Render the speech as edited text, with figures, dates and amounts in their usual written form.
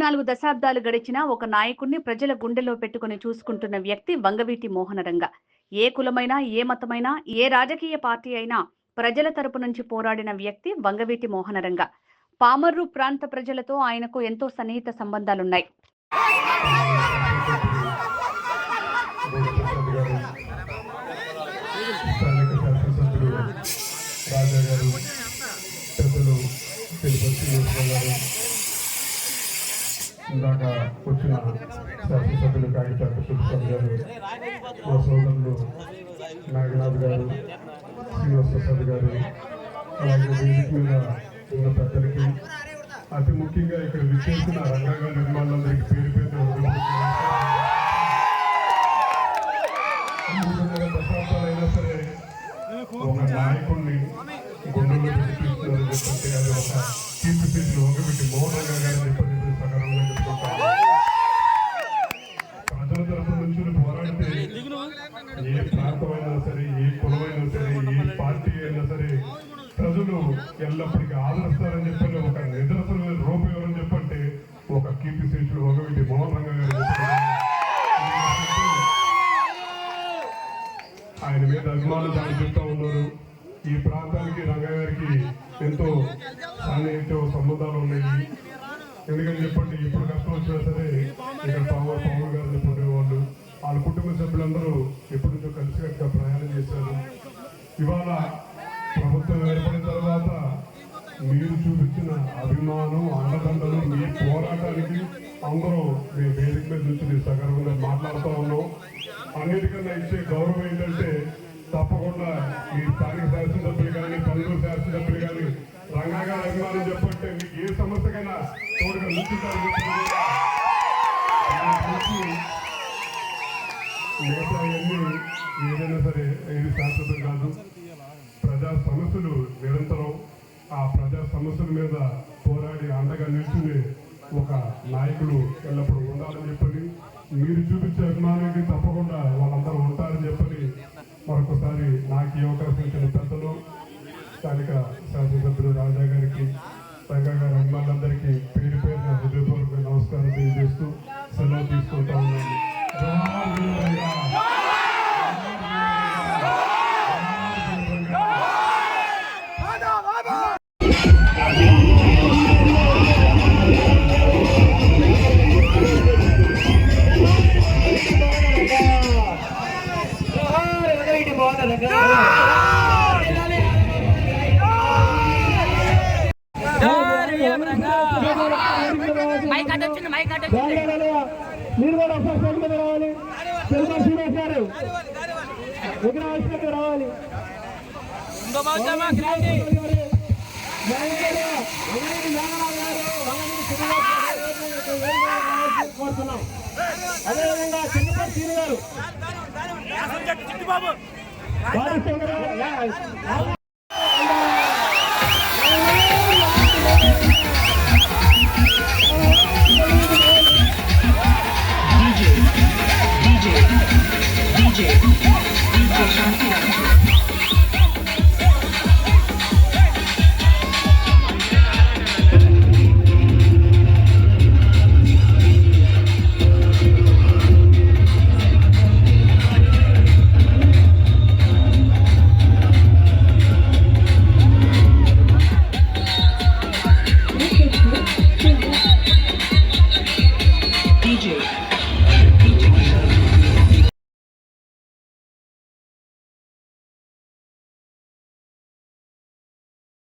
4 దశాబ్దాలు గడిచినా ఒక నాయకుడిని ప్రజల గుండెల్లో పెట్టుకుని చూసుకుంటున్న వ్యక్తి వంగవీటి మోహనరంగ. ఏ కులమైనా, ఏ మతమైనా, ఏ రాజకీయ పార్టీ అయినా ప్రజల తరపు నుంచి పోరాడిన వ్యక్తి వంగవీటి మోహనరంగ. పామర్రు ప్రాంత ప్రజలతో ఆయనకు ఎంతో సన్నిహిత సంబంధాలున్నాయి. ఇందాక వచ్చిన శాసనసభ్యులు కాగితాకు సుబ్బారావు గారు, మా సోదరులు నాగనాథ్ గారు, శ్రీనివాస ప్రసాద్ గారు, అలాగే వేదిక మీద ఉన్న పెద్దలకి, అతి ముఖ్యంగా ఇక్కడ విచ్చేసిన రంగాగా నిర్మాణాలందరికీ పేరు దశాబ్దాలైనా సరే ఒక నాయకుడిని గుండెల్లో చూపిస్తున్నారని చెప్పంటే అది ఒక కీర్తిశేషులు వంగవీటి మోహనరంగ గారు చెప్పని సకాలంగా చెప్పుకుంటారు. ప్రజల తరపు నుంచి పోరాడితే ఏ ప్రాంతమైనా సరే, ఏ కులమైనా సరే, ఏ పార్టీ అయినా సరే ప్రజలు ఎల్లప్పటికీ ఆదరిస్తారని చెప్పని ఒక నిదర్శనమైన రూపం ఎవరని చెప్పంటే ఒక కీర్తిశేషులు వంగవీటి మోహనరంగ గారు. ఆయన మీద అభిమానులు దాన్ని చెప్తా ఉన్నారు. ఈ ప్రాంతానికి రంగా గారికి ఎంతో సన్నిహిత సంబంధాలు ఉన్నాయి. ఎందుకని చెప్పండి, ఇప్పుడు కష్టం వచ్చినా సరే ఇక్కడ పవన్ గారు చెప్పేవాళ్ళు, వాళ్ళ కుటుంబ సభ్యులందరూ ఎప్పటి నుంచో కలిసికట్టుగా ప్రయాణం చేశారు. ఇవాళ ప్రభుత్వం ఏర్పడిన తర్వాత మీరు చూపించిన అభిమానం, అండదండలు, మీ పోరాటానికి అందరూ మీ వేదిక మీద నుంచి సగర్వంగా మాట్లాడుతూ ఉన్నాం. అన్నిటికన్నా ఇచ్చే గౌరవం ఏంటంటే తప్పకుండా ఈ స్థానిక శాసనసభ్యులు కానీ, పల్లెటూరు శాసనసభ్యులు కానీ రంగా గారి అభిమానం చెప్పంటే మీకు ఏ సమస్యకైనా తోడుగా నిలుచుంటారు. మిగతా అన్నీ ఏదైనా సరే ఇది శాశ్వతం కాదు. ప్రజా సమస్యలు నిరంతరం, ఆ ప్రజా సమస్యల మీద పోరాడి అండగా నిల్చునే ఒక నాయకుడు ఎల్లప్పుడూ ఉండాలని చెప్పని, మీరు చూపించే అభిమానానికి తప్పకుండా వాళ్ళందరూ ఉంటారని చెప్పని మరొకసారి నాకు ఈ అవకాశం ఇచ్చిన పెద్దలు, స్థానిక శాసనసభ్యులు రాజా గారికి, రంగా గారి అభిమానులందరికీ పేరు పేరున హృదయపూర్వక నమస్కారం తెలియజేస్తూ సెలవు తీసుకుంటా ఉన్నాను. మీరు కూడా ఒకసారి సైడ్ మీద రావాలి. తెలుగు శ్రీనివాస్ గారు విగ్రహావిష్కరణకు రావాలి. అదేవిధంగా చిన్నపల్లి శ్రీను గారు